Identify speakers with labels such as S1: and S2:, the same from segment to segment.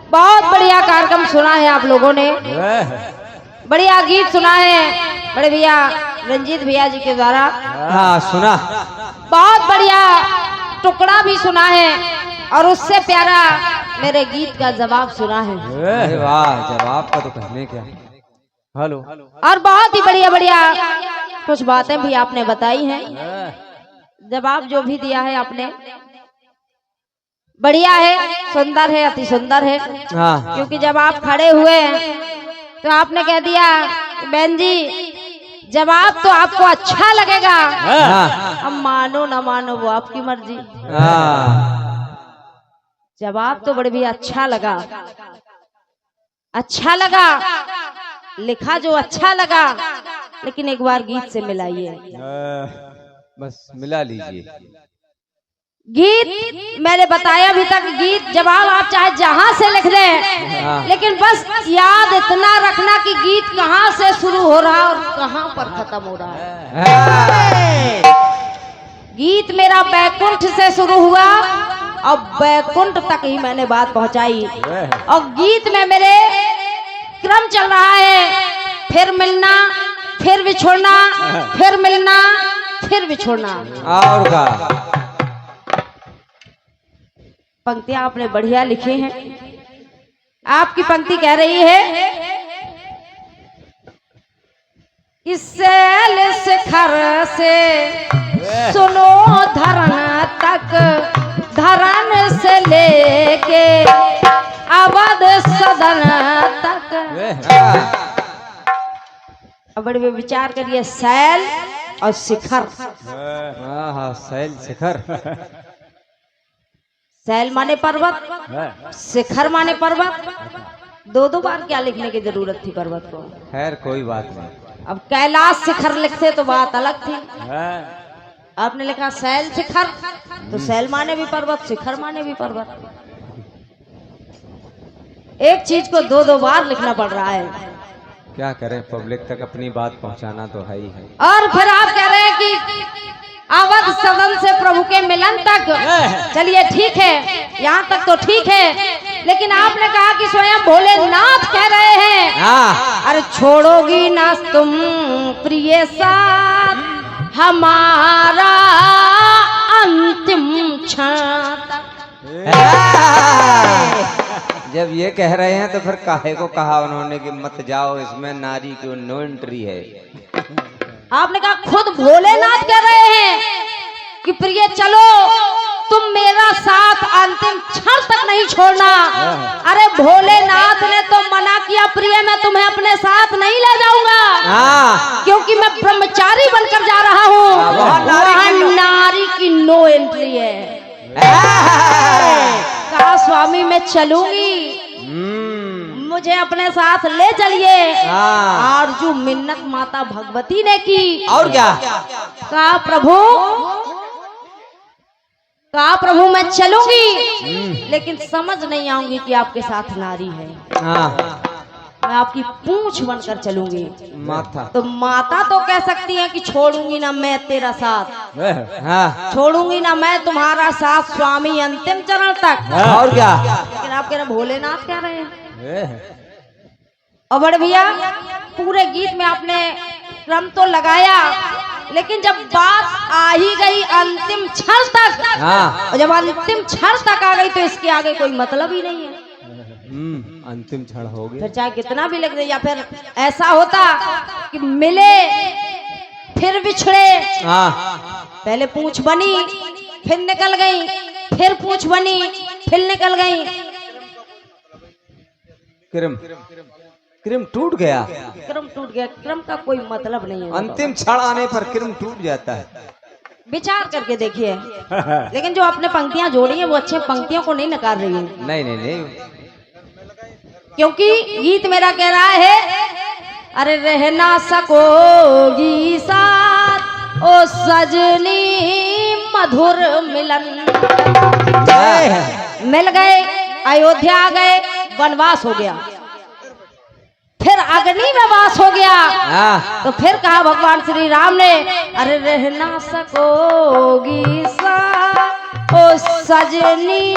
S1: बहुत बढ़िया कार्यक्रम सुना है आप लोगों ने, बढ़िया गीत सुना है बड़े भैया रंजीत भैया जी के द्वारा।
S2: हाँ सुना,
S1: बहुत बढ़िया टुकड़ा भी सुना है और उससे प्यारा मेरे गीत का जवाब सुना है।
S2: अरे वाह, जवाब का तो कहने क्या। हेलो।
S1: और बहुत ही बढ़िया बढ़िया कुछ बातें भी आपने बताई हैं, जवाब जो भी दिया है आपने बढ़िया है, सुंदर है, अति सुंदर है।
S2: हाँ।
S1: क्योंकि जब आप खड़े हुए तो आपने कह दिया बहन जी जवाब तो आपको अच्छा लगेगा, अब मानो ना मानो वो आपकी मर्जी। जवाब तो बड़े भी अच्छा लगा, अच्छा लगा, लिखा जो अच्छा लगा, लेकिन एक बार गीत से मिलाइए।
S2: बस मिला लीजिए।
S1: गीत मैंने बताया अभी तक, गीत जवाब आप चाहे जहां से लिख दें, लेकिन बस याद इतना रखना कि गीत कहां से शुरू हो रहा है और कहां पर खत्म हो रहा है। गीत मेरा बैकुंठ से शुरू हुआ और बैकुंठ तक ही मैंने बात पहुंचाई, और गीत में मेरे क्रम चल रहा है, फिर मिलना, फिर बिछोड़ना, फिर मिलना, फिर बिछोड़ना।
S2: और का
S1: पंक्तियां आपने बढ़िया लिखी हैं। आपकी पंक्ति कह रही है इस सैल शिखर से सुनो धरन तक, धरन से लेके अवध सदन तक। अब बड़े विचार करिए, सैल और शिखर।
S2: हाँ सैल शिखर।
S1: सैल माने पर्वत, शिखर माने पर्वत। दो दो बार क्या लिखने की जरूरत थी पर्वत को?
S2: खैर कोई बात नहीं।
S1: अब कैलाश शिखर लिखते तो बात अलग थी। आपने लिखा सैल शिखर, तो सैल माने भी पर्वत, शिखर माने भी पर्वत। एक चीज को दो दो बार लिखना पड़ रहा है।
S2: क्या करें, पब्लिक तक अपनी बात पहुंचाना तो है ही है।
S1: और फिर आप कह रहे हैं कि अवध सदन से प्रभु के मिलन तक, चलिए ठीक है, यहाँ तक तो ठीक है, लेकिन आपने कहा कि स्वयं भोलेनाथ कह रहे हैं अरे छोड़ोगी ना तुम प्रिय साथ हमारा अंतिम क्षण तक।
S2: जब ये कह रहे हैं तो फिर काहे को कहा उन्होंने कि मत जाओ, इसमें नारी की नो एंट्री है।
S1: आपने कहा खुद भोलेनाथ कह रहे हैं कि प्रिय चलो तुम मेरा साथ अंतिम क्षण तक नहीं छोड़ना। अरे भोलेनाथ ने तो मना किया, प्रिय मैं तुम्हें अपने साथ नहीं ले जाऊंगा, क्योंकि मैं ब्रह्मचारी बनकर जा रहा हूँ, वहाँ नारी की नो एंट्री है। कहा स्वामी मैं चलूंगी, मुझे अपने साथ ले चलिए। आरजू मिन्नत माता भगवती ने की। और क्या कहा प्रभु मैं चलूंगी, लेकिन समझ नहीं आऊंगी कि आपके साथ नारी है। मैं आपकी पूंछ बनकर चलूंगी।
S2: माता
S1: तो माता तो कह सकती है कि छोड़ूंगी ना मैं तेरा साथ, छोड़ूंगी ना मैं तुम्हारा साथ स्वामी अंतिम चरण तक।
S2: और क्या,
S1: लेकिन आप कह रहे भोलेनाथ कह रहे हैं। और बड़े भैया पूरे गीत में आपने क्रम तो लगाया, लेकिन जब बात आ ही गई अंतिम क्षण तक, और जब अंतिम क्षण तक आ गई तो इसके आगे कोई मतलब ही नहीं है।
S2: अंतिम क्षण हो गया,
S1: फिर चाहे कितना भी लिख दे, या फिर ऐसा होता कि मिले फिर बिछड़े, पहले पूंछ बनी फिर निकल गई, फिर पूंछ बनी फिर निकल गई।
S2: क्रम टूट गया,
S1: क्रम टूट गया। क्रम का कोई मतलब नहीं है।
S2: अंतिम क्षण आने पर क्रम टूट जाता है।
S1: विचार करके देखिए। लेकिन जो आपने पंक्तियां जोड़ी हैं वो अच्छे पंक्तियों को नहीं नकार रही है।
S2: नहीं,
S1: क्योंकि गीत मेरा कह रहा है अरे रह ना सकोगी साथ ओ सजनी मधुर मिलन। मिल गए, अयोध्या आ गए, वनवास हो गया, फिर अग्नि में वास हो गया। तो फिर कहा भगवान श्री राम ने अरे रह ना सकोगी साथ ओ सजनी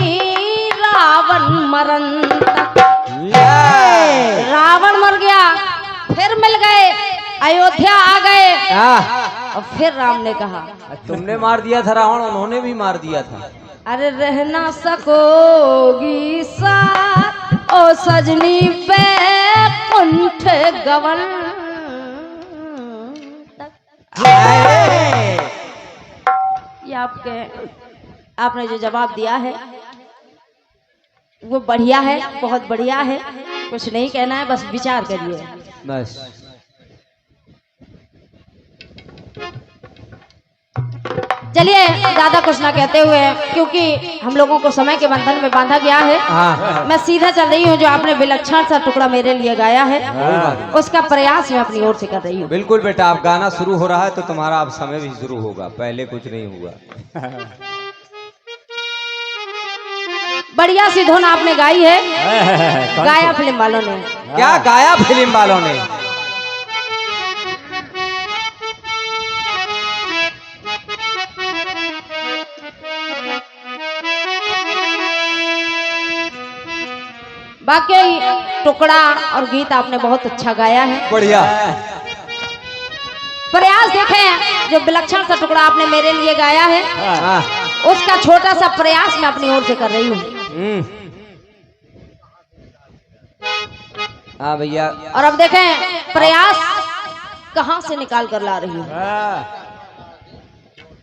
S1: रावण मरण तक। गए, अयोध्या आ गए।
S2: हाँ।
S1: और फिर राम ने कहा,
S2: तुमने मार दिया था रावण, उन्होंने भी मार दिया था।
S1: अरे रह ना सकोगी साथ ओ सजनी पे कुंठ गवन। ये आपने जो जवाब दिया है वो बढ़िया है, बहुत बढ़िया है। कुछ नहीं कहना है, बस विचार करिए
S2: बस।
S1: चलिए ज्यादा कुछ ना कहते हुए, क्योंकि हम लोगों को समय के बंधन में बांधा गया है।
S2: हाँ।
S1: मैं सीधा चल रही हूँ। जो आपने विलक्षण सा टुकड़ा मेरे लिए गाया है उसका प्रयास मैं अपनी ओर से कर रही हूँ।
S2: बिल्कुल बेटा, आप गाना शुरू हो रहा है तो तुम्हारा अब समय भी शुरू होगा, पहले कुछ नहीं हुआ।
S1: बढ़िया सी धुन आपने गाई है, गाया फिल्म वालों ने।
S2: क्या गाया फिल्म वालों ने?
S1: बाकी टुकड़ा और गीत आपने बहुत अच्छा गाया है,
S2: बढ़िया।
S1: प्रयास देखें। जो विलक्षण सा टुकड़ा आपने मेरे लिए गाया है
S2: हाँ।
S1: उसका छोटा सा प्रयास मैं अपनी ओर से कर रही हूँ।
S2: हाँ भैया।
S1: और अब देखें प्रयास कहां से निकाल कर ला रही हूँ।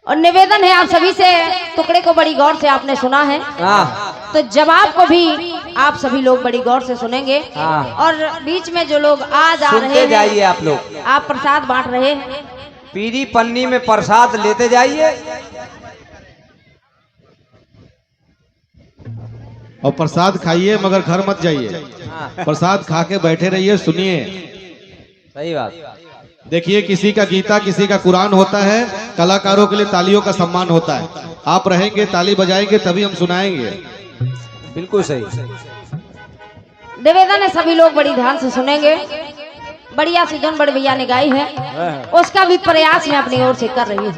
S1: और निवेदन है आप सभी से, टुकड़े को बड़ी गौर से आपने सुना है तो जवाब को भी आप सभी लोग बड़ी गौर से सुनेंगे। और बीच में जो लोग आ जा रहे हैं,
S2: जाइए आप लोग,
S1: आप प्रसाद बांट रहे हैं,
S2: पीरी पन्नी में प्रसाद लेते जाइए
S3: और प्रसाद खाइए, मगर घर मत जाइए। प्रसाद खा के बैठे रहिए, सुनिए।
S2: सही बात।
S3: देखिए, किसी का गीता, किसी का कुरान होता है, कलाकारों के लिए तालियों का सम्मान होता है। आप रहेंगे, ताली बजाएंगे, तभी हम सुनाएंगे।
S2: बिल्कुल सही।
S1: निवेदन है सभी लोग बड़ी ध्यान से सुनेंगे। बढ़िया सी धुन बड़े भैया ने गाई है, उसका भी प्रयास मैं अपनी ओर से कर रही हूँ।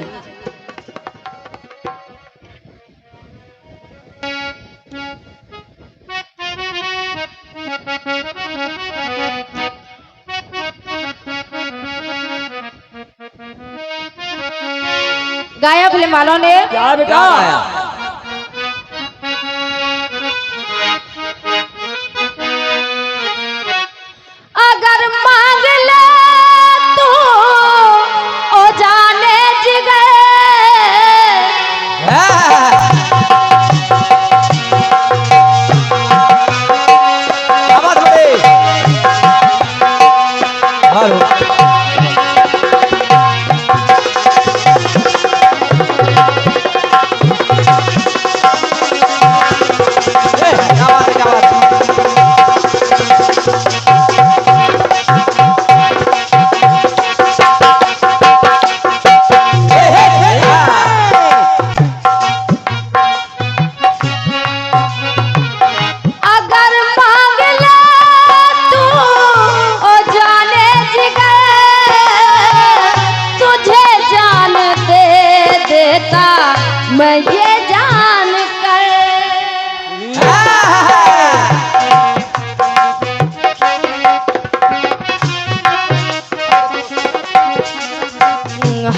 S1: गाया फिल्म वालों ने।
S2: क्या बेटा?
S1: अगर मांग ले तू ओ जाने जिगर, मैं ये जान कर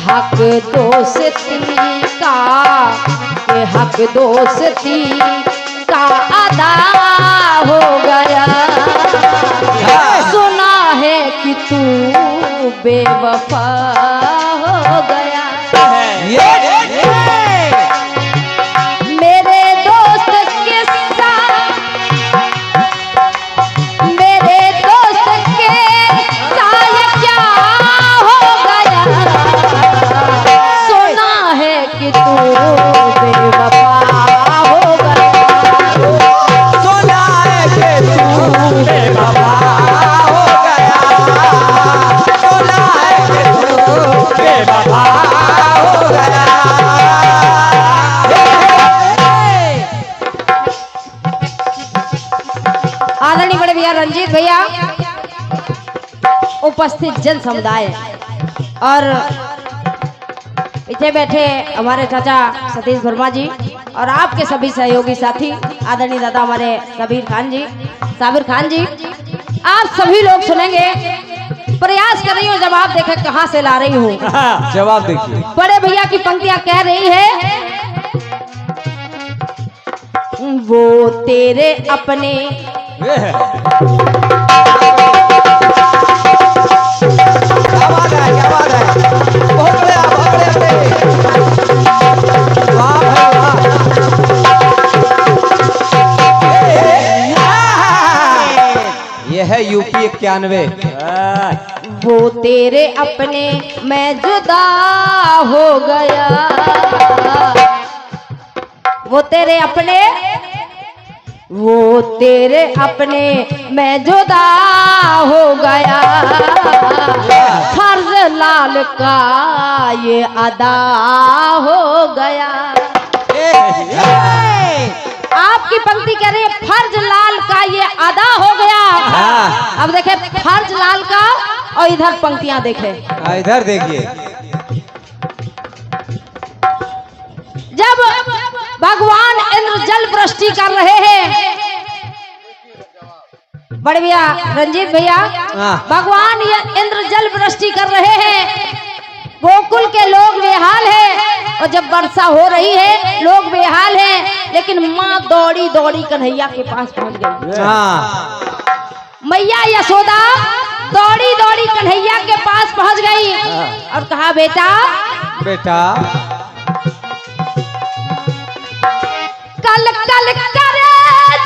S1: हक दोस्ती का, ये हक दोस्ती का अदा हो गया। सुना है कि तू बेवफा हो गया। मेरे दोस्त के साथ, मेरे दोस्त के साथ क्या हो गया। सुना है कि तू बेवफा हो गया।
S2: सुना है कि तू बेवफा हो गया। सुना है कि तू बेवफा हो गया।
S1: आदरणीय बड़े भैया रंजीत भैया, उपस्थित जन समुदाय और पीछे बैठे हमारे चाचा सतीश वर्मा जी और आपके सभी सहयोगी साथी, आदरणीय दादा हमारे साबिर खान जी, आप सभी लोग सुनेंगे प्रयास कर रही हूँ, जवाब देखे कहाँ से ला रही हूँ।
S2: जवाब देखिए।
S1: बड़े भैया की पंक्तियां कह रही है, वो तेरे अपने
S2: क्या बात है, क्या बात है, बहुत बढ़िया, बहुत बढ़िया, वाह भाई वाह। ये है यूपी 91।
S1: वो तेरे अपने मैं जुदा हो गया, वो तेरे अपने, वो तेरे अपने मैं जुदा हो गया, फर्ज लाल का ये अदा हो गया। आपकी पंक्ति कह रही है फर्ज लाल का ये अदा हो गया। अब देखे फर्ज लाल का, और इधर पंक्तियां देखे,
S2: इधर देखिए।
S1: जब भगवान इंद्र जल वृष्टि कर रहे हैं, बड़े भैया रंजीत भैया, भगवान ये इंद्र जल वृष्टि कर रहे हैं, गोकुल के लोग बेहाल हैं, और जब वर्षा हो रही है लोग बेहाल हैं, लेकिन माँ दौड़ी दौड़ी कन्हैया के पास पहुंच गई। मैया यशोदा दौड़ी दौड़ी कन्हैया के पास पहुंच गई और कहा, बेटा
S2: बेटा
S1: कल कल करे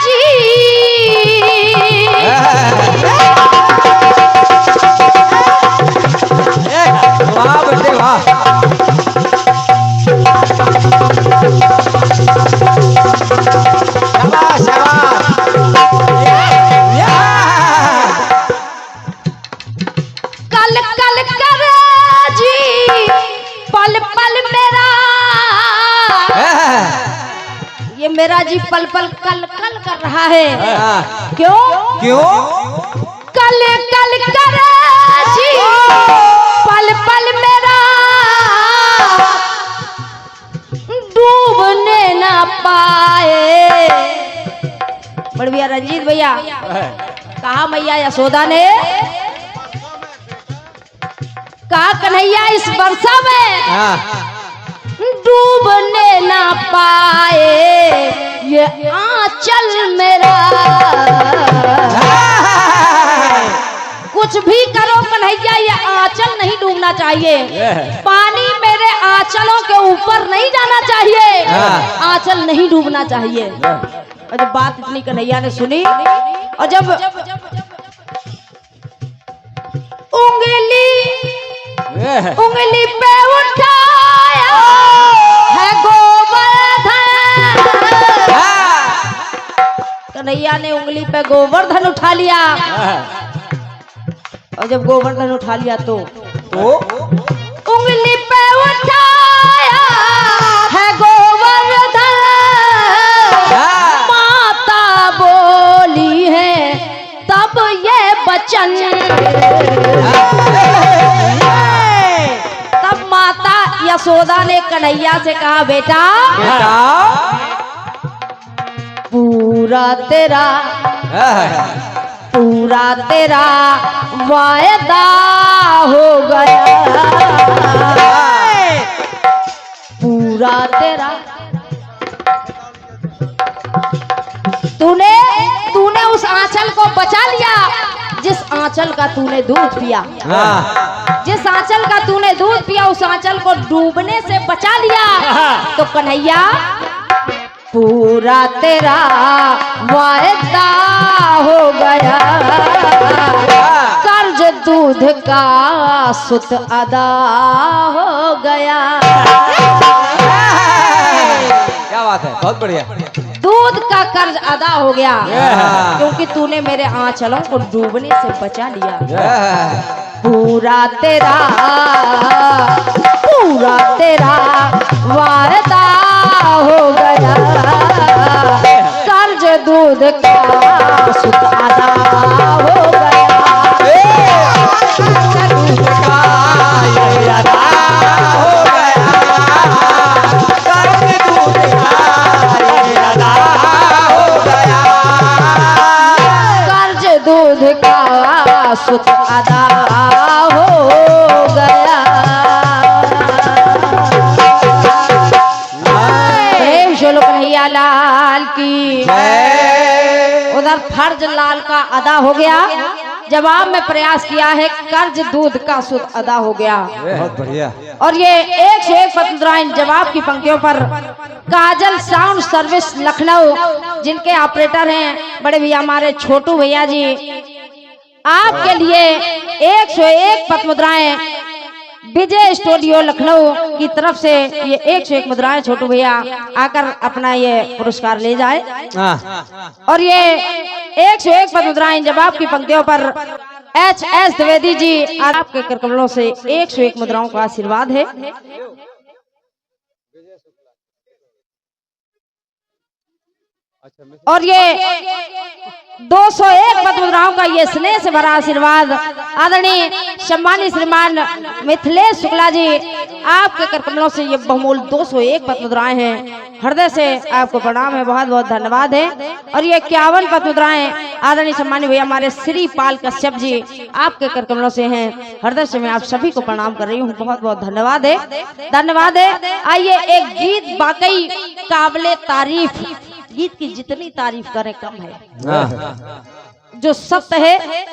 S1: जी,
S2: वाह बेटे वाह। शाबाश शाबाश।
S1: कल कल करे जी, पल पल मेरा, ये मेरा जी पल पल कल कल कर रहा है। क्यों
S2: क्यों?
S1: कल कल करे जी, पल पल मेरा डूबने ना पाए। बड़ भैया रंजीत भैया, कहा मैया यशोदा ने, कहा कन्हैया इस वर्षा में डूबने ना पाए ये आंचल मेरा। कुछ भी करो कन्हैया, ये आंचल नहीं डूबना चाहिए, पानी मेरे आंचलों के ऊपर नहीं जाना चाहिए, आंचल नहीं डूबना चाहिए। और जब बात इतनी कन्हैया ने सुनी, और जब उंगली पे उठाया है गोवर्धन, कन्हैया ने उंगली पे गोवर्धन उठा लिया, और जब गोवर्धन उठा लिया तो उंगली पे उठाया है गोवर्धन, माता बोली है तब ये बचन, तब माता यशोदा ने कन्हैया से कहा, बेटा पूरा तेरा वायदा हो गया, पूरा तेरा, तूने उस आंचल को बचा लिया जिस आंचल का तूने दूध पिया, जिस आंचल का तूने दूध पिया उस आंचल को डूबने से बचा लिया। तो कन्हैया पूरा तेरा वायदा हो गया, कर्ज दूध का सुत अदा हो गया।
S2: क्या बात है, बहुत बढ़िया।
S1: दूध का कर्ज अदा हो गया क्योंकि तूने मेरे आंचलों को डूबने से बचा लिया। पूरा तेरा वायदा हो गया, कर्ज दूध का सुत अदा हो गया,
S2: दूध का ये अदा हो गया, कर्ज दूध का ये अदा हो गया,
S1: कर्ज दूध का सुत अदा हो गया। प्रेम से लोग कन्हैया लाल की
S2: जय।
S1: उधर फर्ज लाल का अदा हो गया, जवाब में प्रयास किया है कर्ज दूध का सुत अदा हो गया।
S2: बहुत बढ़िया।
S1: और ये 101 पत्नी जवाब की पंक्तियों पर काजल साउंड सर्विस लखनऊ, जिनके ऑपरेटर हैं बड़े भैया हमारे छोटू भैया जी, आपके लिए 101 पत मुद्राएं विजय स्टूडियो लखनऊ की तरफ से ये 101 मुद्राएं छोटू भैया आकर अपना ये पुरस्कार ले जाए। और ये 101 पत मुद्राएं जवाब की पंक्तियों पर HS द्विवेदी जी आपके कर कमलों से 101 मुद्राओं का आशीर्वाद है। और ये 201 पद मुद्राओं का ये स्नेह से भरा आशीर्वाद आदरणीय सम्मानित श्रीमान मिथिलेश शुक्ला जी, आपके कर कमलों से ये बहुमूल्य 201 पद मुद्राएं हैं। हृदय से आपको प्रणाम है, बहुत बहुत धन्यवाद है। और ये 51 पद मुद्राएं आदरणीय सम्मानित भैया हमारे श्री पाल कश्यप जी, आपके कर कमलों से हैं। हृदय से मैं आप सभी को प्रणाम कर रही हूँ, बहुत बहुत धन्यवाद है, धन्यवाद है। आइए एक गीत वाकई काबिले तारीफ, गीत की जितनी तारीफ करें कम है। जो सत्य है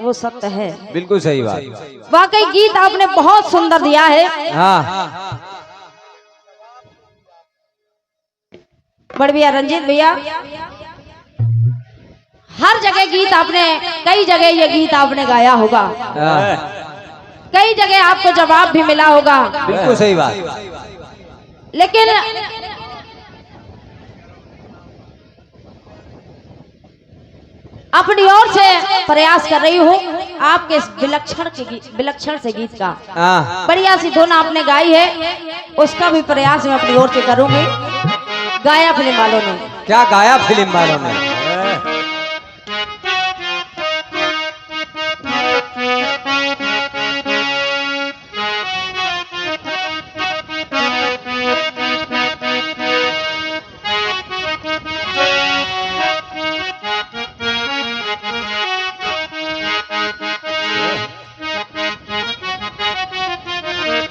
S1: वो सत्य है,
S2: बिल्कुल सही बात।
S1: वाकई गीत आपने बहुत सुंदर दिया है। बड़ भैया रंजीत भैया, हर जगह गीत आपने, कई जगह ये गीत आपने गाया होगा, कई जगह आपको जवाब भी मिला होगा,
S2: बिल्कुल सही बात।
S1: लेकिन अपनी ओर से प्रयास कर रही हूँ आपके विलक्षण से गीत का बढ़िया सी धुन आपने गाई है, उसका भी प्रयास मैं अपनी ओर से करूंगी। गाया फिल्म वालों ने,
S2: क्या गाया फिल्म वालों ने?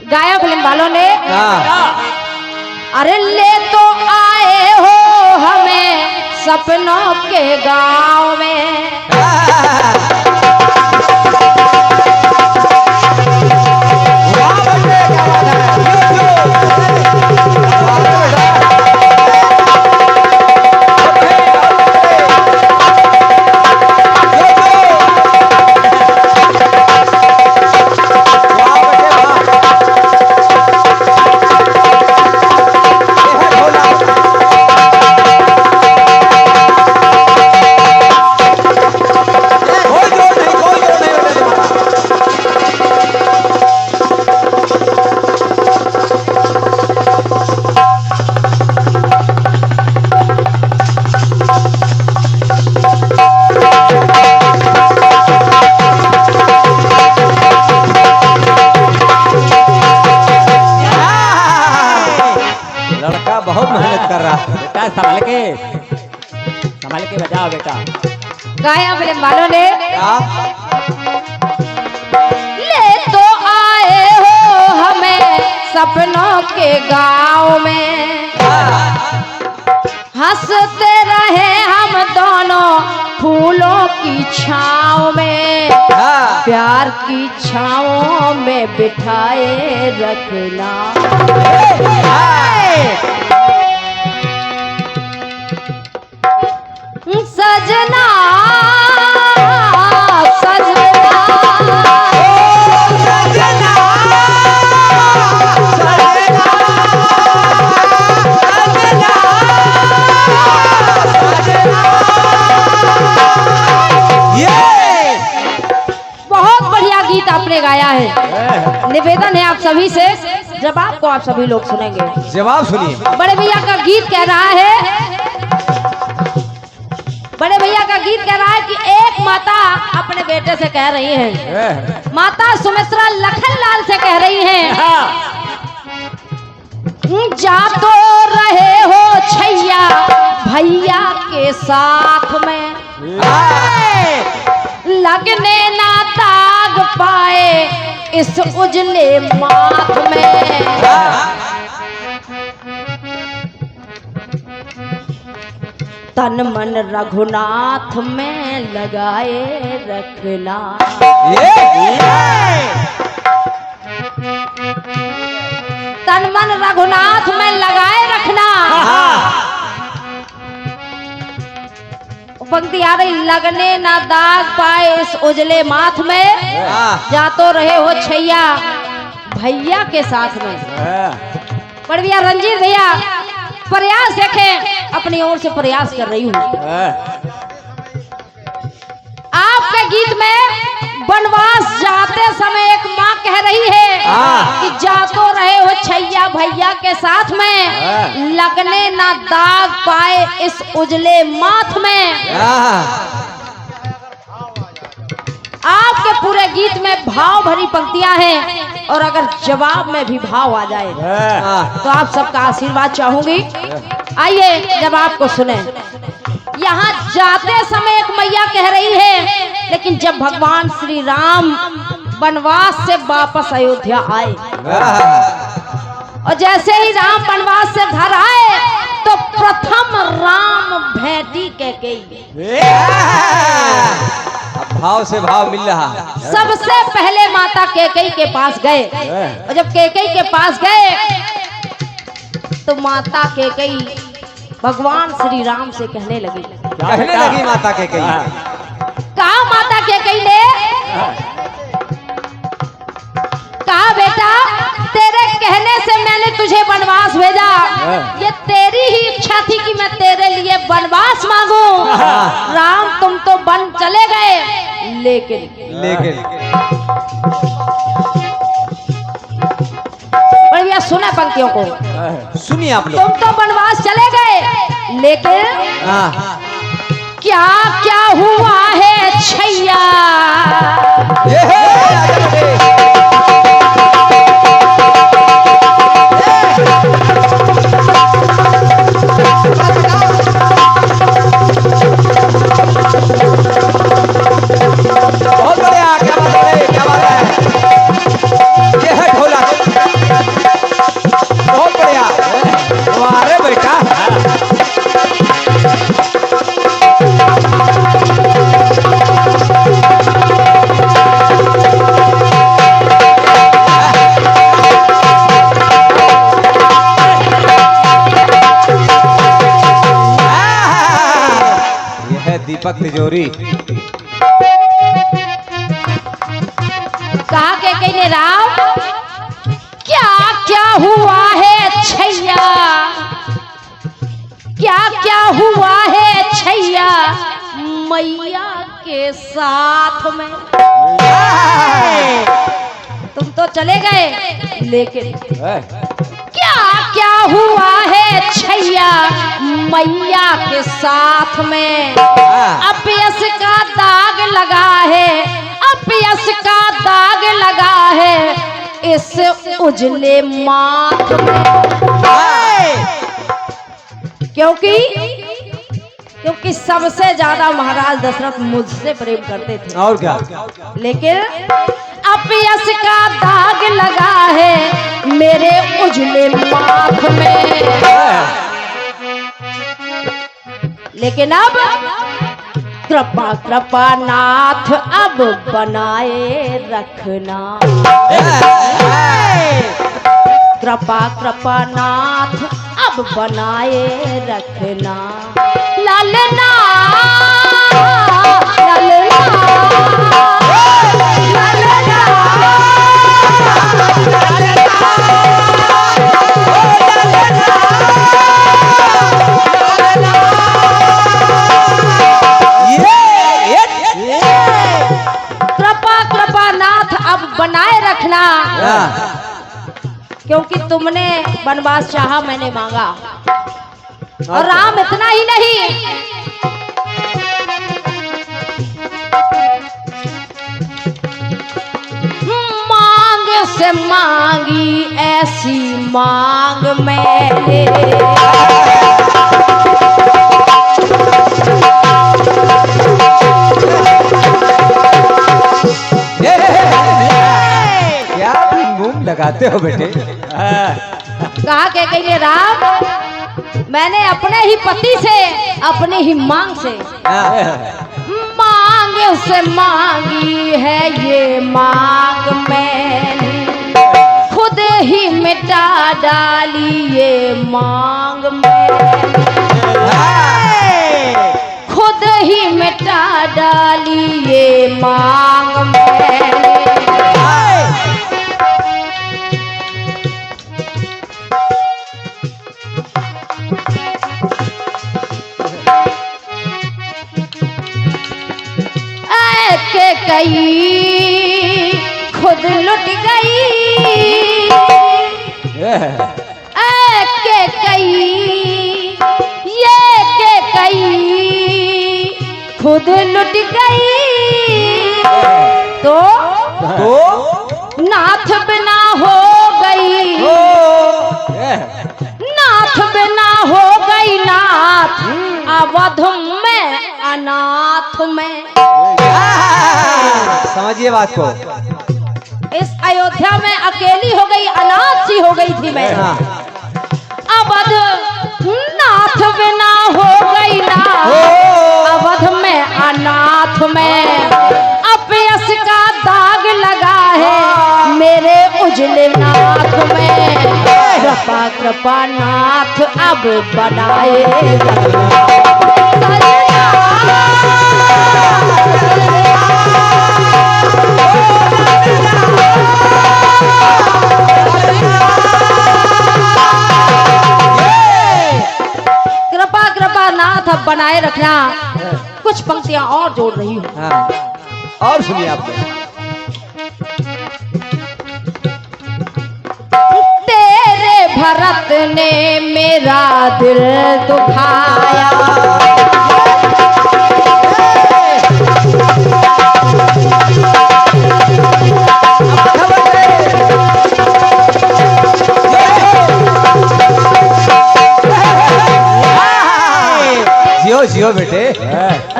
S1: गाया फिल्म वालों ने, अरे ले तो आए हो हमें सपनों के गांव में,
S2: बहुत मेहनत कर रहा है बेटा, संभाल के बजाओ बेटा।
S1: गाया फिल्म वालों ने, ले तो आए हो हमें सपनों के गांव में, हंसते रहे हम दोनों फूलों की छाँव में, प्यार की छाँव में बिठाए रखना, सजना सजना सजना बहुत बढ़िया गीत आपने गाया है। निवेदन है आप सभी से, जवाब को आप सभी लोग सुनेंगे।
S2: जवाब सुनिए।
S1: बड़े भैया का गीत कह रहा है, बड़े भैया का गीत कह रहा है कि एक माता अपने बेटे से कह रही है, माता सुमित्रा लखनलाल से कह रही हैं, जा तो रहे हो छैया भैया के साथ में, लगने ना दाग पाए इस उजले माथ में। तन मन रघुनाथ में लगाए रखना। तन मन रघुनाथ में लगाए रखना। पंक्ति आ रही, लगने ना दाग पाए इस उजले माथ में, जा तो रहे हो छैया भैया के साथ में। पर भैया रंजीत भैया प्रयास देखें, अपनी ओर से प्रयास कर रही हूँ। आपके गीत में वनवास जाते समय एक माँ कह रही है कि जा तो रहे हो छैया भैया के साथ में, लगने ना दाग पाए इस उजले माथ में। आपके पूरे गीत में भाव भरी पंक्तियां हैं, और अगर जवाब में भी भाव आ जाए तो आप सबका आशीर्वाद चाहूंगी। आइए जवाब को सुने। यहाँ जाते समय एक मैया कह रही है, लेकिन जब भगवान श्री राम वनवास से वापस अयोध्या आए, और जैसे ही राम वनवास से घर आए, तो प्रथम राम भेंटी कैकेयी।
S2: भाव से भाव मिल रहा।
S1: सबसे पहले माता कैकेयी के पास गए, और जब कैकेयी के पास गए तो माता कैकेयी भगवान श्री राम से कहने लगी
S2: माता कैकेयी।
S1: कहा माता कैकेयी ने, कहा बेटा तेरे कहने से मैंने तुझे वनवास भेजा, ये तेरी ही इच्छा थी कि मैं तेरे लिए वनवास मांगू। राम तुम तो वन चले गए, लेकिन भैया सुने पंक्तियों को,
S2: सुनिए आप लोग।
S1: तुम तो वनवास चले गए, लेकिन क्या क्या हुआ है छैया।
S2: बहुत बढ़िया, क्या बात है, क्या बात है। ये है ढोलक, बहुत बढ़िया। अरे बेटा ये है दीपक तिजोरी।
S1: कहा कैकेयी ने, राम क्या क्या हुआ है छैया, क्या क्या हुआ है छैया मैया के साथ में। तुम तो चले गए, लेकिन क्या क्या हुआ है छैया मैया के साथ में। अपयश का दाग लगा है, अपयश का दाग लगा है इस उजले माथ में। क्योंकि सबसे ज्यादा महाराज दशरथ मुझसे प्रेम करते थे,
S2: और क्या,
S1: लेकिन अपयश का दाग लगा है मेरे उजले माथ में। लेकिन अब कृपा कृपा नाथ अब बनाए रखना। कृपा कृपा नाथ अब बनाए रखना। ललना ललना ललना कृपा कृपा नाथ अब बनाए रखना। क्योंकि तुमने वनवास चाहा, मैंने मांगा, और राम इतना ही नहीं, मांग से मांगी ऐसी मांग मैंने।
S2: चाहते हो बेटे?
S1: कहा के कहिए राम, मैंने अपने ही पति से अपनी ही मांग से मांग से मांगी है ये मांग मैंने, खुद ही मिटा डाली ये मांग मैंने, खुद ही मिटा डाली ये मांग मैंने। के कई खुद लुट गई, के कई ये के कई खुद लुट गई, तो नाथ बिना हो गई, नाथ बिना हो गई नाथ अवध में अनाथ में।
S2: समझिए बात को,
S1: इस अयोध्या में अकेली हो गई, अनाथ सी हो गई थी मैं। अवध नाथ बिना हो गई नाथ अवध में अनाथ में, अपयश का दाग लगा है मेरे उजले नाथ में, कृपा कृपा नाथ अब बनाए कृपा कृपा नाथ अब बनाए रखना। कुछ पंक्तियां और जोड़ रही हूँ।
S2: हाँ, और सुनिए आप।
S1: तेरे भरत ने मेरा दिल दुखाया,
S2: जियो जियो बेटे।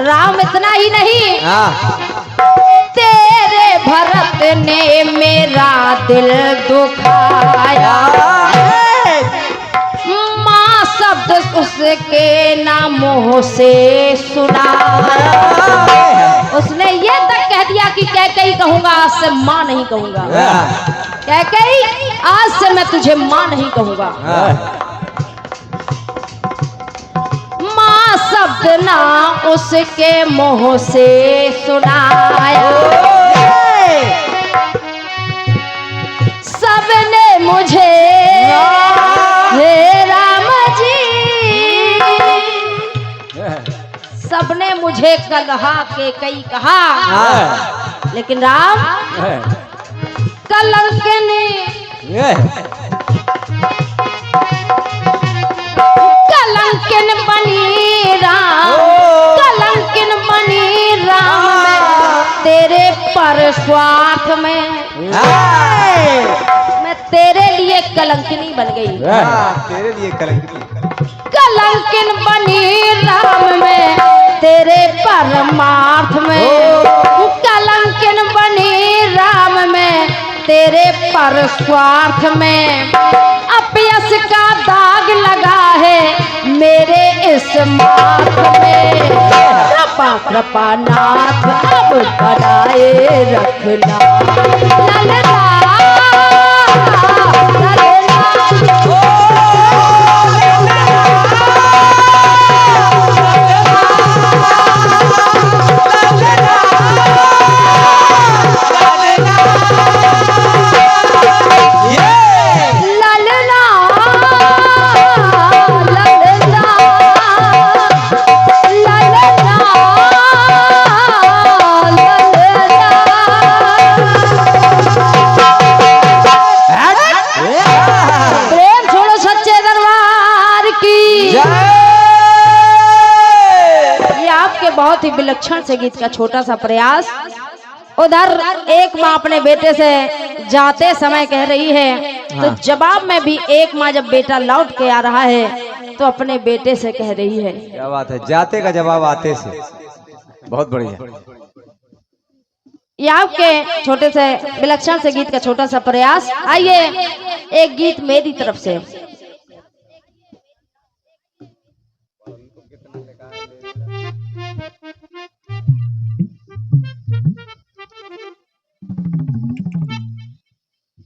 S1: राम इतना ही नहीं,
S2: हाँ।
S1: तेरे भरत ने मेरा दिल दुखाया, माँ शब्द उसके नामों से सुनाया, उसने ये तक कह दिया कि कैकेयी कहूंगा आज से माँ नहीं कहूंगा, कैकेयी आज से मैं तुझे माँ नहीं कहूंगा। माँ शब्द ना उसके मुंह से सुनाया, सबने मुझे हे राम जी, सबने मुझे कलहा के कई कहा, लेकिन राम कलंकिन कलंकिन बनी राम, कलंकिन बनी राम तेरे पर स्वार्थ में, मैं तेरे लिए कलंकिनी बन गई,
S2: तेरे लिए कलंकिनी,
S1: कलंकिन बनी राम में तेरे परमार्थ में, कलंकिन बनी राम में तेरे पर स्वार्थ में, अपयश का दाग लगा है मेरे इस माथ में, कृपा कृपा नाथ अब बनाए रखना, ललना बहुत ही विलक्षण से गीत का छोटा सा प्रयास। उधर एक माँ अपने बेटे से जाते समय कह रही है, तो जवाब में भी एक माँ जब बेटा लौट के आ रहा है तो अपने बेटे से कह रही है।
S2: क्या बात है, जाते का जवाब आते से, बहुत बढ़िया।
S1: ये आपके छोटे से विलक्षण से गीत का छोटा सा प्रयास। आइए एक गीत मेरी तरफ से।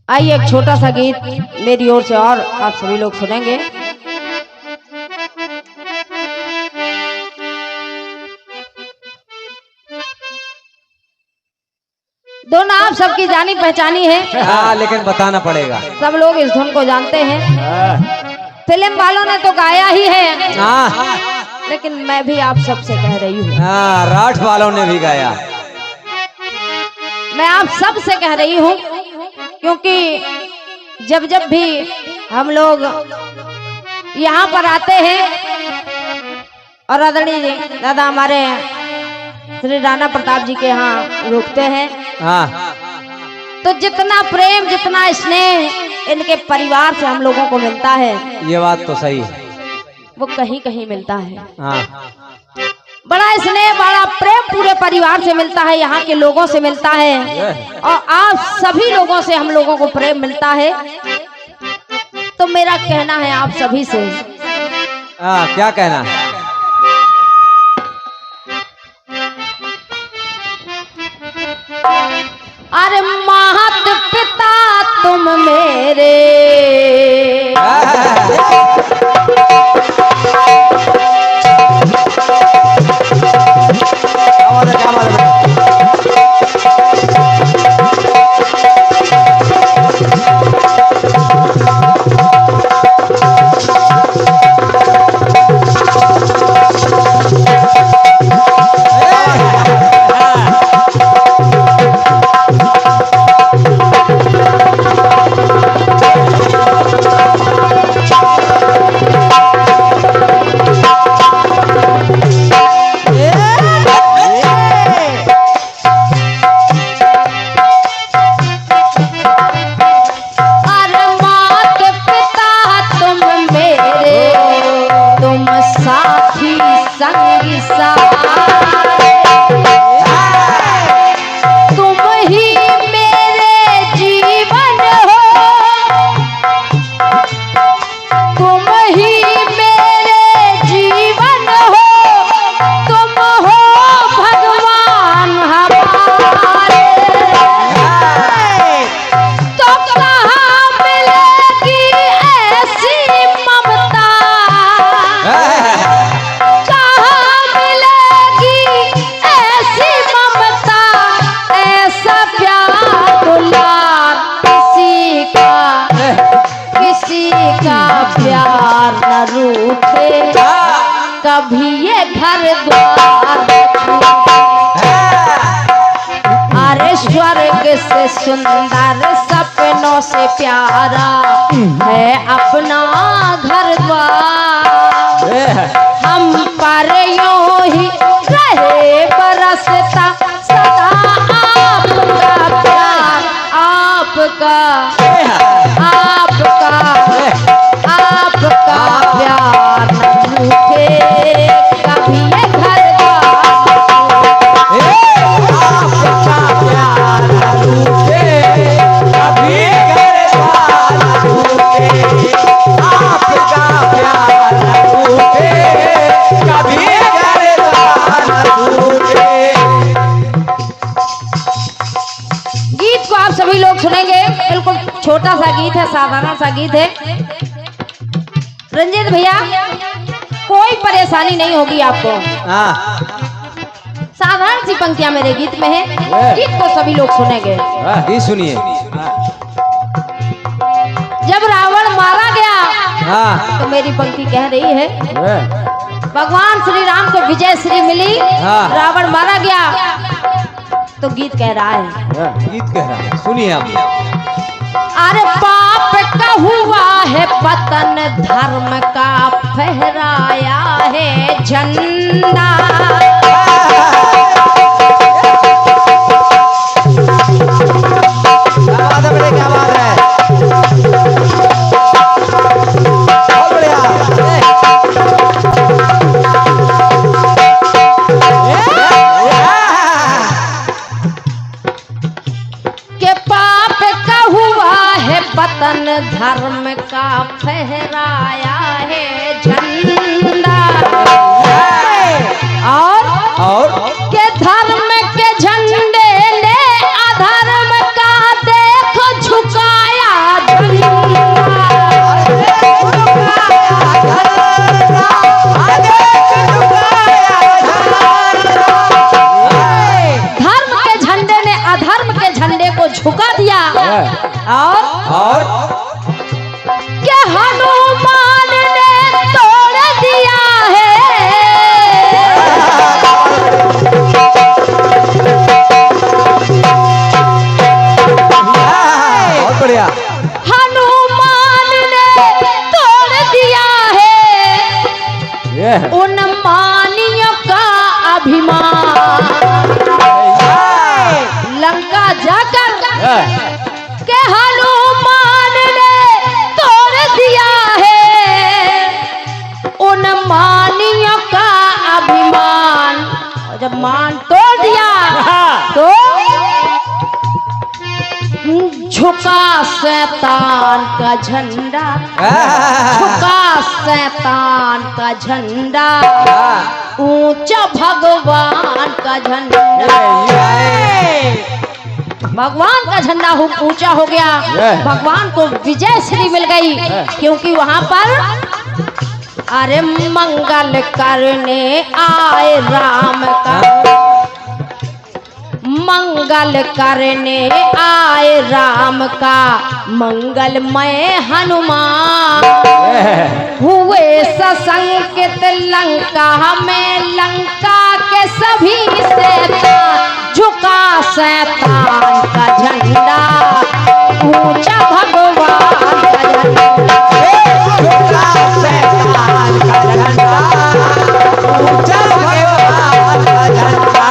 S1: आइए एक छोटा सा गीत मेरी ओर से और आप सभी लोग सुनेंगे। दोनों आप सबकी जानी पहचानी है।
S2: हाँ, लेकिन बताना पड़ेगा।
S1: सब लोग इस धुन को जानते हैं। फिल्म वालों ने तो गाया ही है।
S2: हाँ,
S1: लेकिन मैं भी आप सबसे कह रही हूँ।
S2: हाँ, राठ वालों ने भी गाया।
S1: मैं आप सब से कह रही हूँ क्योंकि जब जब भी हम लोग यहाँ पर आते हैं और आदरणीय दादा हमारे श्री राणा प्रताप जी के यहाँ रुकते हैं,
S2: हाँ,
S1: तो जितना प्रेम जितना स्नेह इनके परिवार से हम लोगों को मिलता है, ये
S2: बात तो सही है,
S1: वो कहीं कहीं मिलता है।
S2: हाँ,
S1: बड़ा स्नेह बड़ा प्रेम पूरे परिवार से मिलता है, यहाँ के लोगों से मिलता है और आप सभी लोगों से हम लोगों को प्रेम मिलता है। तो मेरा कहना है आप सभी से,
S2: क्या कहना है?
S1: अरे मात पिता तुम मेरे, कभी ये घर द्वार, अरे स्वर्ग से सुंदर सपनों से प्यारा है अपना घर द्वार। हम पर यूं ही रहे बरसता सदा आपका प्यार, आपका प्यार कभी ये घर गीत को आप सभी लोग सुनेंगे। बिल्कुल छोटा सा गीत है, साधारण सा गीत है। रंजीत भैया कोई परेशानी नहीं होगी आपको। साधारण सी पंक्तियां मेरे गीत में है, गीत को सभी लोग सुनेंगे।
S2: गीत सुनिए।
S1: जब रावण मारा गया तो मेरी पंक्ति कह रही है, भगवान श्री राम को विजय श्री मिली, रावण मारा गया तो गीत कह रहा है।
S2: गीत कह रहा है, सुनिए आप।
S1: अरे पाप का हुआ है पतन, धर्म का फहराया है झंडा।
S2: क्या बात है? बहुत बढ़िया।
S1: तन धर्म का फहराया है झंडा और के धर्म के झंडे ने अधर्म का देखो झुकाया धर्म के झंडे ने अधर्म के झंडे को झुका दिया और क्या हनुमान ने तोड़ दिया है
S2: बहुत बढ़िया।
S1: हनुमान ने तोड़ दिया है उन मानियों का अभिमान लंका जाकर के हनुमान ने तोड़ दिया है उन मानियों का अभिमान। और जब मान तोड़ दिया तो झुका शैतान का झंडा झुका शैतान का झंडा ऊंचा भगवान का झंडा। भगवान का झंडा ऊंचा हो गया भगवान को विजय श्री मिल गई क्योंकि वहां पर अरे मंगल करने आए राम का मंगल करने आए राम का मंगलमय हनुमान हुए सशंकित लंका में लंका के सभी शैतान झुका शैतान का झंडा ऊंचा भगवान का झंडा
S2: झुका शैतान का झंडा ऊंचा भगवान का झंडा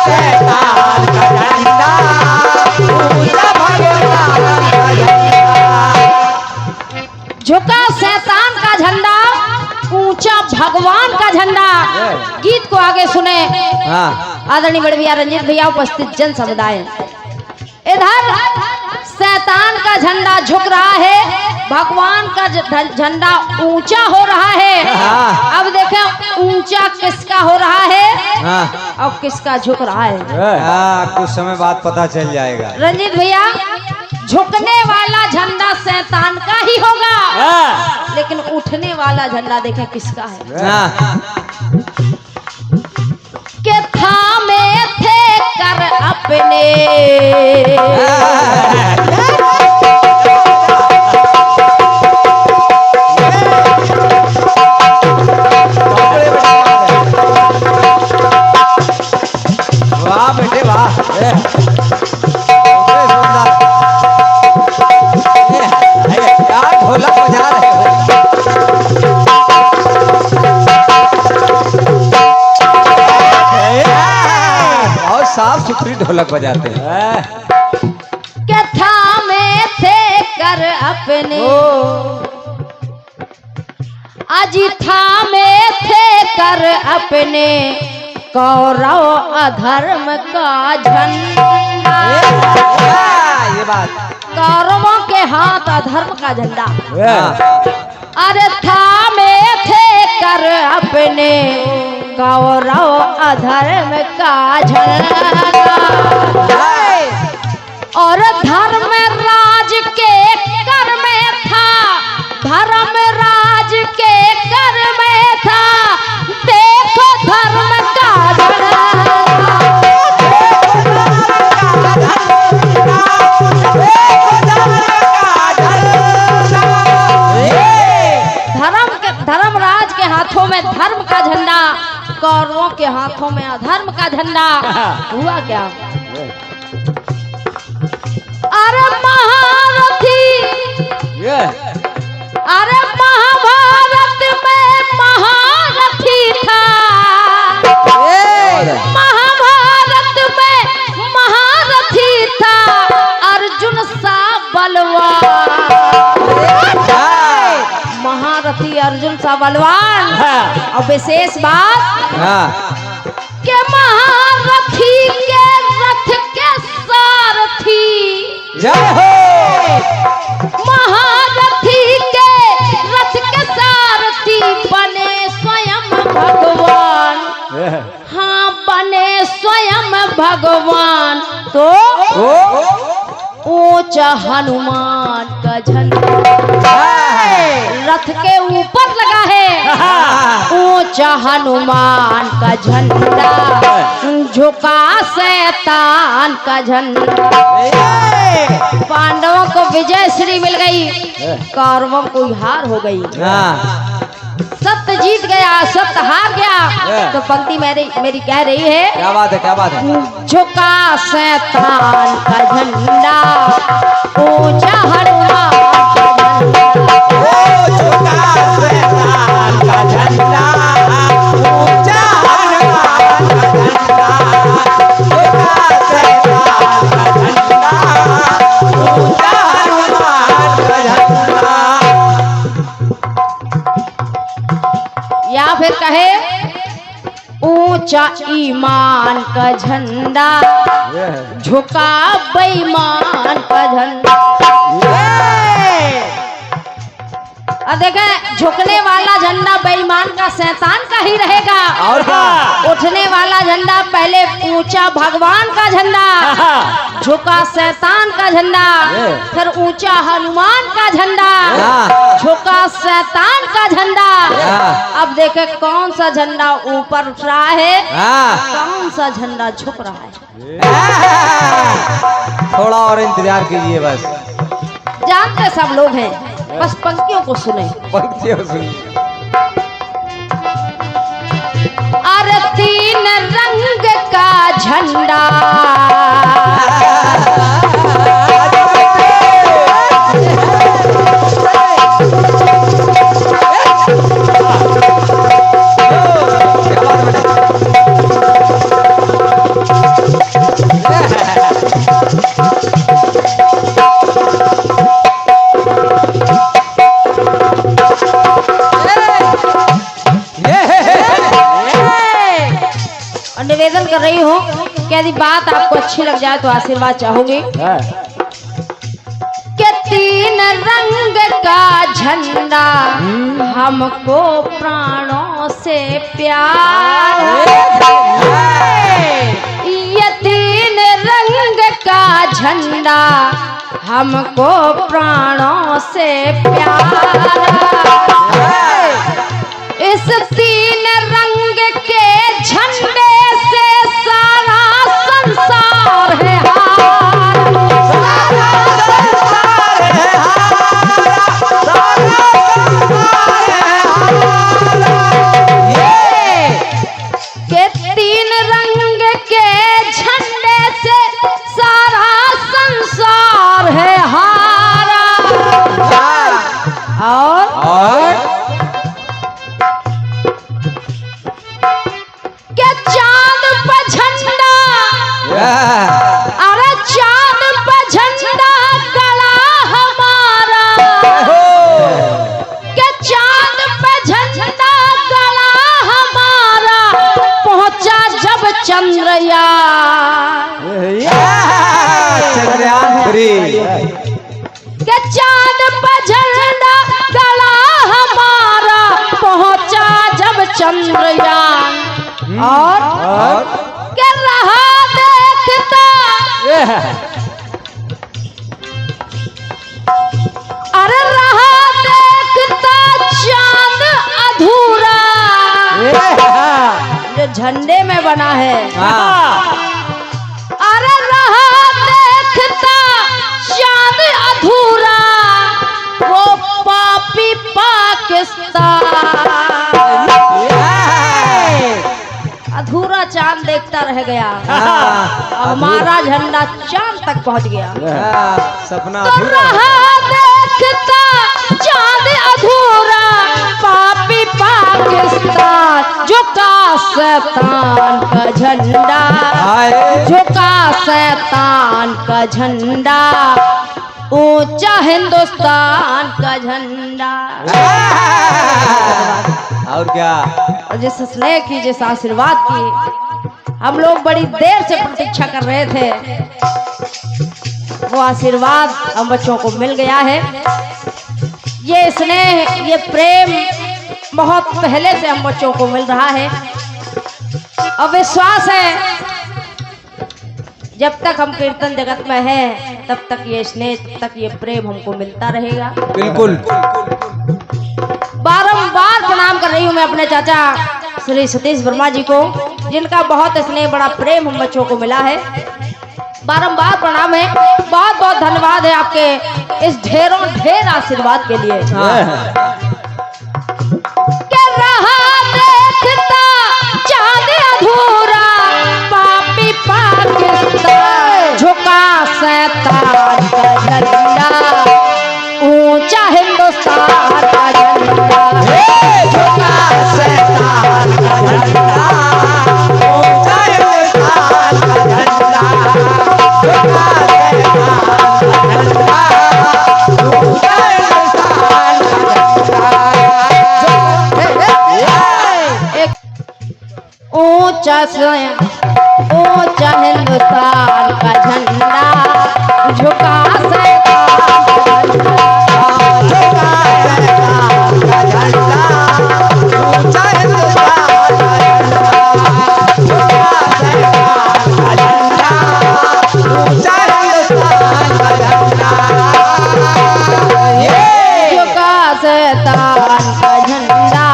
S2: शैतान का झंडा ऊंचा भगवान का झंडा
S1: झुका शैतान का झंडा ऊंचा भगवान का झंडा। गीत को आगे सुने आदरणीय बड़े भैया रंजीत भैया उपस्थित जन समुदाय। इधर शैतान का झंडा झुक रहा है भगवान का झंडा ऊंचा हो रहा है। अब देखें ऊंचा किसका हो रहा है अब किसका झुक रहा है
S2: कुछ समय बाद पता चल जाएगा।
S1: रंजीत भैया झुकने वाला झंडा शैतान का ही होगा लेकिन उठने वाला झंडा देखें किसका है के थामे थे कर अपने
S2: वाह बेटे वाह क्या ढोलक बजा रहे हो बहुत साफ सुथरी ढोलक बजाते हैं
S1: के थामे थे कर अपने अजी थामे थे कर अपने कौरव अधर्म का झंडा।
S2: ये बात
S1: कौरवों के हाथ अधर्म का झंडा अरे थामे थे कर अपने कौरव अधर्म का झंडा और धर्म राज के कर में था धर्म राज के कर में था देखो धर्म का धर्मराज के हाथों में धर्म का झंडा कौरवों के हाथों में अधर्म का झंडा। हुआ क्या अरे महारथी अरे महाभारत में महारथी था महाभारत में महारथी था अर्जुन सा बलवान महारथी अर्जुन सा बलवान। और विशेष बात के महारथी के रथ के सारथी
S2: जय हो
S1: स्वयं भगवान तो ऊंचा हनुमान का झंडा रथ के ऊपर लगा है ऊंचा हनुमान का झंडा झुका शैतान का झंडा। पांडवों को विजय श्री मिल गई, कौरवों को हार हो गई। सत्य जीत गया, सत्य हार गया। तो पंक्ति मेरी कह रही है,
S2: क्या बात है, क्या बात है।
S1: झुका शैतान का झंडा ऊंचा हनुमान
S2: झुका शैतान का झंडा ऊंचा हनुमान का झंडा झुका शैतान का झंडा ऊंचा हनुमान का झंडा।
S1: या फिर कहे ऊंचा ईमान का झंडा झुका बेईमान का झंडा। और देखे झुकने वाला झंडा बेईमान का शैतान का ही रहेगा,
S2: और क्या?
S1: उठने वाला झंडा पहले ऊंचा भगवान का झंडा, झुका शैतान का झंडा, फिर ऊंचा हनुमान का झंडा, झुका शैतान का झंडा। अब देखे कौन सा झंडा ऊपर उठ रहा है, कौन सा झंडा झुक रहा है।
S2: थोड़ा और इंतजार कीजिए बस।
S1: जानते सब लोग हैं, बस पंक्तियों को सुने।
S2: पंक्तियों सुनिए।
S1: अरे तीन रंग का झंडा निवेदन कर रही हूँ कि यदि बात आपको अच्छी लग जाए तो आशीर्वाद चाहूंगी। कि तीन रंग का झंडा हमको प्राणों से प्यार, ये तीन रंग का झंडा हमको प्राणों से प्यार। इस तीन रंग के झंडे से सारा संसार है हार, सारा संसार है हार, सारा संसार है हार। ये के तीन रंग के झंडे से सारा संसार है हारा। और चांद पर झंडा, अरे चांद पर झंडा गड़ा हमारा, के चांद पर झंडा गड़ा हमारा पहुंचा जब चंद्रयान, के चांद पर झंडा गड़ा हमारा पहुंचा जब चंद्रयान। और क्या रहा देखता, अरे रहा देखता चांद अधूरा, जो झंडे में बना है। अरे रहा देखता चांद अधूरा, वो पापी पाकिस्तान अधूरा चांद देखता रह गया, हमारा झंडा चांद तक पहुंच गया।
S2: सपना
S1: तो रहा देखता चांद अधूरा, पापी पाकिस्तान झुका शैतान का झंडा, झुका शैतान का झंडा, ऊंचा हिंदुस्तान का झंडा।
S2: और क्या,
S1: जिस स्नेह की, जिस आशीर्वाद की हम लोग बड़ी देर से प्रतीक्षा कर रहे थे, वो आशीर्वाद हम बच्चों को मिल गया है। ये स्नेह, ये प्रेम बहुत पहले से हम बच्चों को मिल रहा है और विश्वास है जब तक हम कीर्तन जगत में हैं तब तक ये स्नेह, तब तक ये प्रेम हमको मिलता रहेगा।
S2: बिल्कुल।
S1: बारंबार प्रणाम कर रही हूँ मैं अपने चाचा श्री सतीश वर्मा जी को, जिनका बहुत स्नेह, बड़ा प्रेम हम बच्चों को मिला है। बारंबार प्रणाम है, बहुत बहुत धन्यवाद है आपके इस ढेरों ढेर आशीर्वाद के लिए। क्या रहा देखता चांद अधूरा, पापी पाकिस्तान झुका शैतान का झंडा, ऊंचा हिंदुस्तान का झंडा,
S2: झुका शैतान का झंडा, ऊंचा हिंदुस्तान का झंडा, झुका शैतान का झंडा, ऊंचा हिंदुस्तान
S1: का झंडा, ऊंचा हिंदुस्तान का झंडा, झुका शैतान का झंडा,
S2: झुका शैतान का झंडा, ऊंचा हिंदुस्तान का झंडा, झुका शैतान का झंडा, ऊंचा हिंदुस्तान का झंडा।
S1: झुका शैतान का झंडा,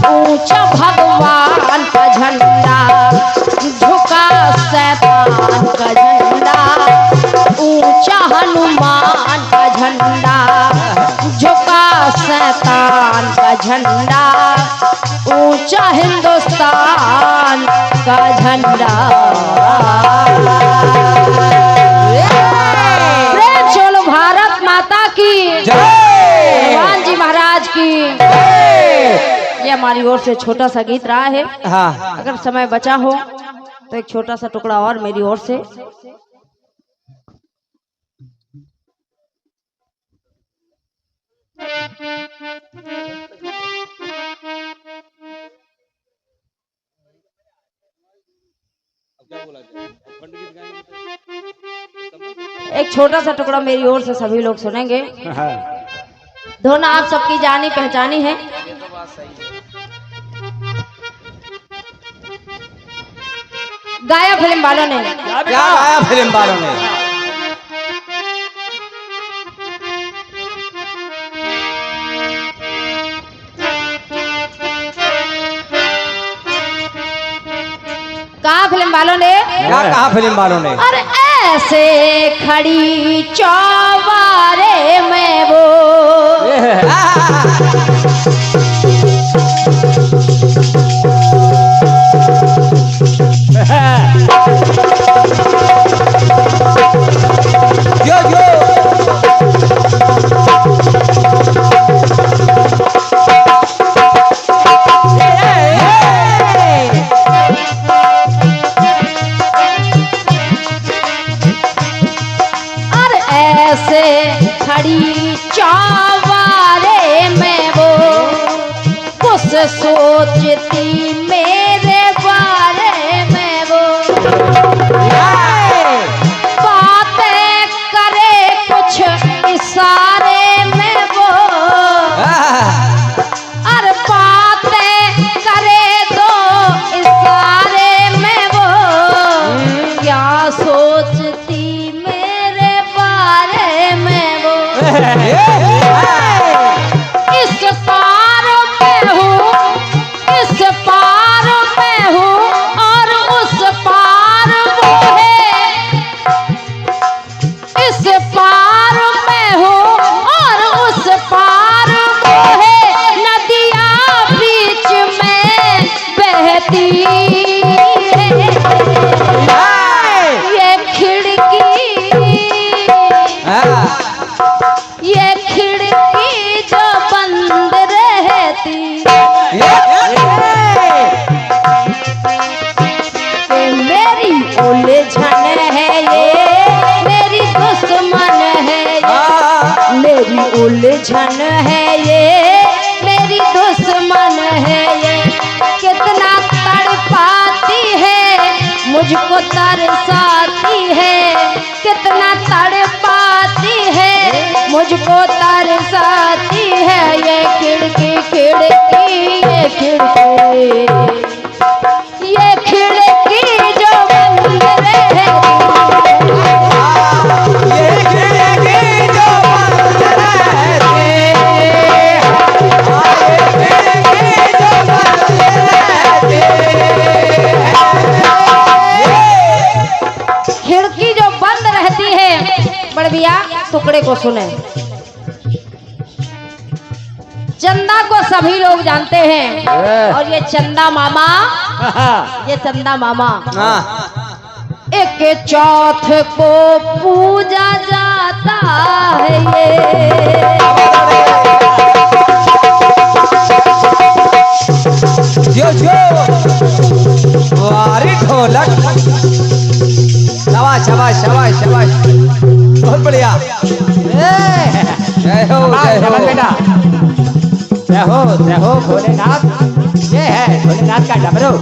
S1: ऊंचा भगवान का झंडा, झुका शैतान का झंडा, ऊंचा हनुमान का झंडा, झुका शैतान का झंडा, ऊंचा हिंदुस्तान का झंडा। प्रेम से बोलो भारत माता की
S2: जय।
S1: भगवान जी महाराज की। ये हमारी ओर से छोटा सा गीत रहा है।
S2: हाँ,
S1: अगर समय बचा हो तो एक छोटा सा टुकड़ा और मेरी ओर से। एक छोटा सा टुकड़ा मेरी ओर से सभी लोग सुनेंगे। धुन आप सबकी जानी पहचानी है। गाया फिल्म वालों ने।
S2: क्या गाया फिल्म वालों ने?
S1: कहा फिल्म वालों ने?
S2: क्या कहा फिल्म वालों ने?
S1: अरे ऐसे खड़ी चौबारे में वो
S2: यो यो
S1: और ऐसे खड़ी चौबारे में वो कुछ सोचती मेरे बारे में वो बातें करे कुछ इशारे में वो और बातें करे दो इशारे में वो क्या सोचती मेरे बारे में वो इस पार में हूँ इस पार में हूँ और उस पार वो है इस पार में हूँ और उस पार वो है नदियाँ बीच में बहती है ये खिड़की जो बंद रहती मेरी उलझन है ये मेरी दुश्मन है ये मेरी उलझन है ये मेरी दुश्मन है ये कितना तड़पाती है मुझको तरसाती है कितना तड़पाती है मुझको तरसाती है ये खिड़की ये खिड़की जो बंद रहती भैया टुकड़े को सुने। चंदा को सभी लोग जानते हैं और ये चंदा मामा, ये चंदा मामा एक चौथ को पूजा जाता है ये।
S2: जो जो वारी ढोलक, शाबाश शाबाश शाबाश शाबाश, बहुत बढ़िया। जय हो
S4: बेटा, जय हो भोलेनाथ। ये है भोलेनाथ का डमरू।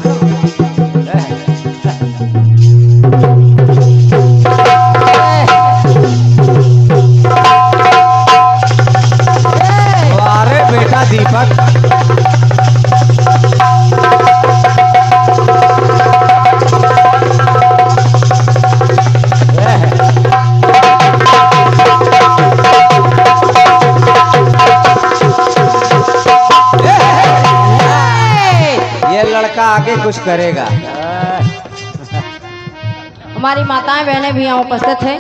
S2: अरे बेटा दीपक, आगे कुछ करेगा।
S1: हमारी माताएं बहनें भी यहाँ उपस्थित हैं,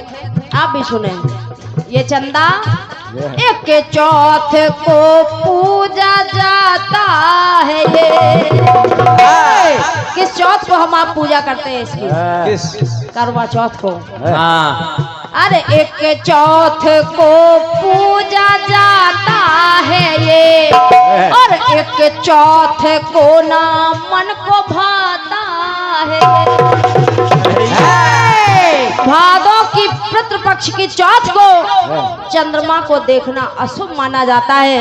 S1: आप भी सुने। ये चंदा एक चौथ को पूजा जाता है ये। किस चौथ को हम आप पूजा करते हैं इसकी?
S2: किस?
S1: करवा चौथ को।
S2: हाँ।
S1: अरे एक चौथ को पूजा जाता है ये, और एक चौथ को ना मन को भाता है। भादों की पितृ पक्ष की चौथ को चंद्रमा को देखना अशुभ माना जाता है,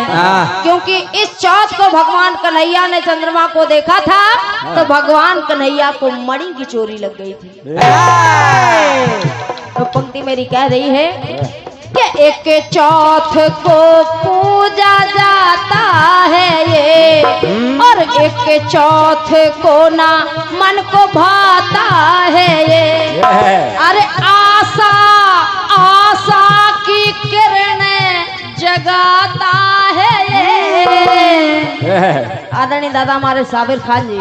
S1: क्योंकि इस चौथ को भगवान कन्हैया ने चंद्रमा को देखा था तो भगवान कन्हैया को मणि की चोरी लग गई थी। तो पंक्ति मेरी कह रही है कि एक चौथ को पूजा जाता है ये, और एक चौथ को ना मन को भाता है ये। अरे आशा आशा की किरणें जगाता है ये। आदरणीय दादा हमारे साबिर खान जी,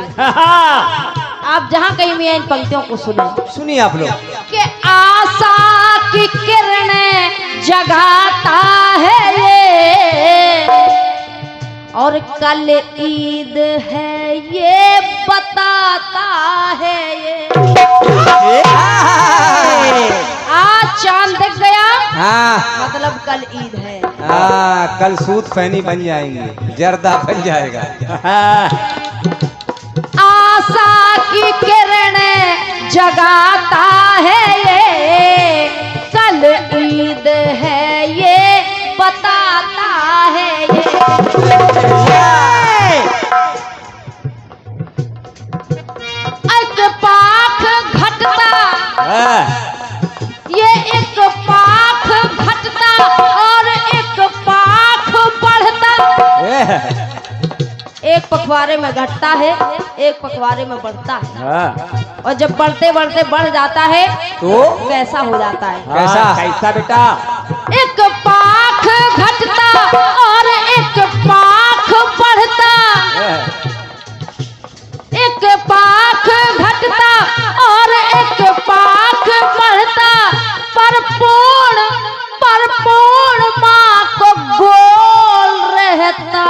S1: आप जहाँ कहीं भी इन पंक्तियों को सुनिए
S2: आप लोग
S1: कि आशा की किरणें जगाता है ये, और कल ईद है ये बताता है ये। आज चांद दिख गया, मतलब कल ईद है।
S2: कल सूत फैनी बन जाएंगे, जर्दा बन जाएगा।
S1: आशा की किरणें जगाता है ये, कल ईद है ये बताता है ये। एक पाख घटता, ये एक पाख घटता और एक पाख बढ़ता। एक पखवाड़े में घटता है, एक पखवाड़े में बढ़ता है, और जब बढ़ते बढ़ते बढ़ जाता है तो कैसा हो जाता है?
S2: कैसा? कैसा बेटा?
S1: एक पाख घटता और एक पाख बढ़ता, एक पाख घटता और एक पाख बढ़ता, पर पूर्ण माँ को गोल रहता।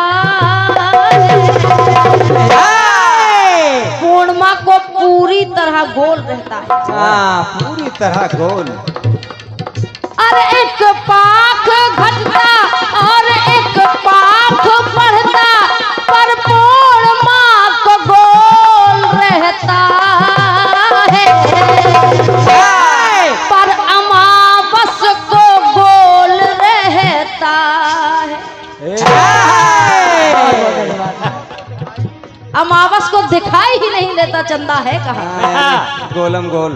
S1: पूर्णिमा को पूरी तरह गोल रहता है।
S2: पूरी तरह गोल।
S1: अरे एक पाख घटता और एक पाख बढ़ता, पर पूर्णिमा को गोल रहता है, पर अमावस को गोल रहता है। अमावस को दिखाई ही नहीं देता चंदा है कहाँ।
S2: गोलम गोल।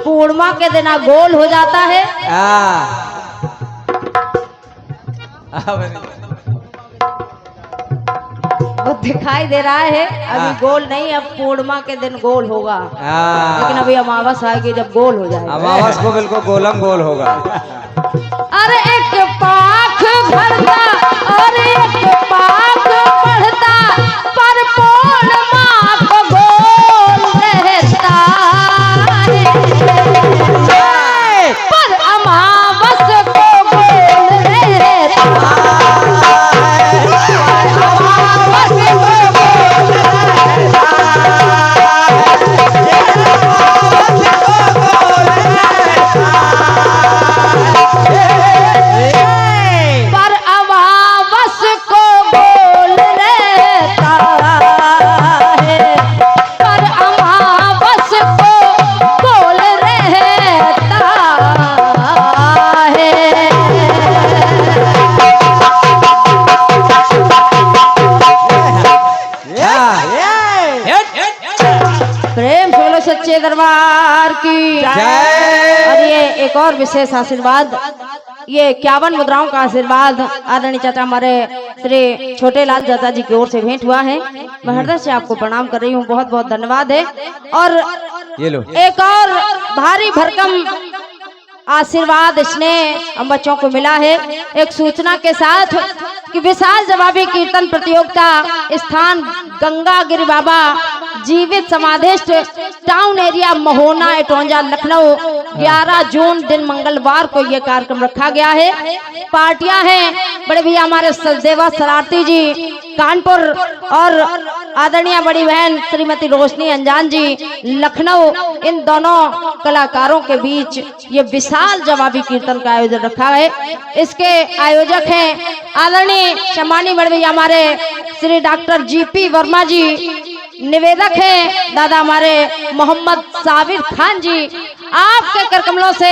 S1: पूर्णिमा के दिन गोल हो जाता है। वो दिखाई दे रहा है, अभी गोल नहीं, अब पूर्णिमा के दिन गोल होगा, लेकिन अभी अमावस आएगी जब गोल हो जाएगा।
S2: अमावस को बिल्कुल गोलम गोल होगा।
S1: अरे एक पाख भरता और एक पाख बढ़ता, पर पूर्णिमा को गोल रहता है। प्रेम से बोलो सच्चे दरबार की
S2: जय।
S1: और ये एक और विशेष आशीर्वाद, ये 51 मुद्राओं का आशीर्वाद आदरणीय चाचा हमारे श्री छोटे लाल चाचा जी की ओर से भेंट हुआ है। मैं हृदय से आपको प्रणाम कर रही हूँ, बहुत बहुत धन्यवाद है। और
S2: ये लो।
S1: एक और भारी भरकम आशीर्वाद स्नेह हम बच्चों को मिला है, एक सूचना के साथ कि विशाल जवाबी कीर्तन प्रतियोगिता स्थान गंगा गिरी बाबा जीवित समाधिष्ट टाउन एरिया महोना एटोंजा लखनऊ 11 जून दिन मंगलवार को यह कार्यक्रम रखा गया है। पार्टियां हैं बड़े भैया हमारे सचदेवा सरारती जी कानपुर और आदरणीय बड़ी बहन श्रीमती रोशनी अंजान जी लखनऊ, इन दोनों कलाकारों के बीच ये विशाल जवाबी कीर्तन का आयोजन रखा है। इसके आयोजक हैं आदरणीय सम्मानी बड़े भैया हमारे श्री डॉक्टर जीपी वर्मा जी, निवेदक हैं दादा हमारे मोहम्मद साबिर खान जी। आपके कर कमलों से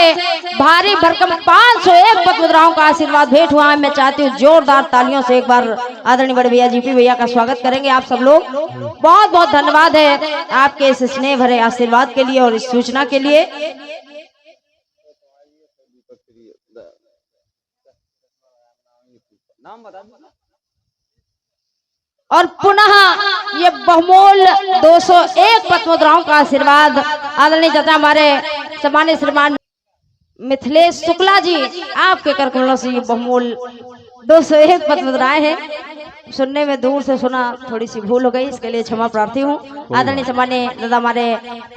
S1: भारी भरकम 501 पद मुद्राओं का आशीर्वाद भेंट हुआ है। मैं चाहती हूँ जोरदार तालियों से एक बार आदरणीय बड़े भैया जीपी भैया का स्वागत करेंगे आप सब लोग। बहुत बहुत धन्यवाद है आपके इस स्नेह भरे आशीर्वाद के लिए और इस सूचना के लिए। और पुनः ये बहुमूल 201 पद मुद्राओं का आशीर्वाद आदरणीय चाचा हमारे सम्मानित श्रीमान मिथिलेश शुक्ला जी, आपके कर कमलों से ये बहुमूल 201 पद मुद्राएं हैं। सुनने में दूर से सुना, थोड़ी सी भूल हो गई, इसके लिए क्षमा प्रार्थी हूँ। आदरणीय सम्मान्य दादा हमारे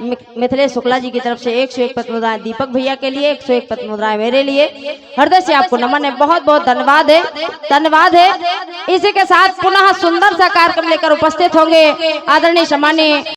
S1: मिथिलेश शुक्ला जी की तरफ से 101 पद मुद्राएं दीपक भैया के लिए, 101 पद मुद्राएं मेरे लिए। हृदय से आपको नमन है, बहुत बहुत धन्यवाद है, धन्यवाद है। इसी के साथ पुनः सुंदर सा कार्यक्रम लेकर उपस्थित होंगे आदरणीय सम्मान्य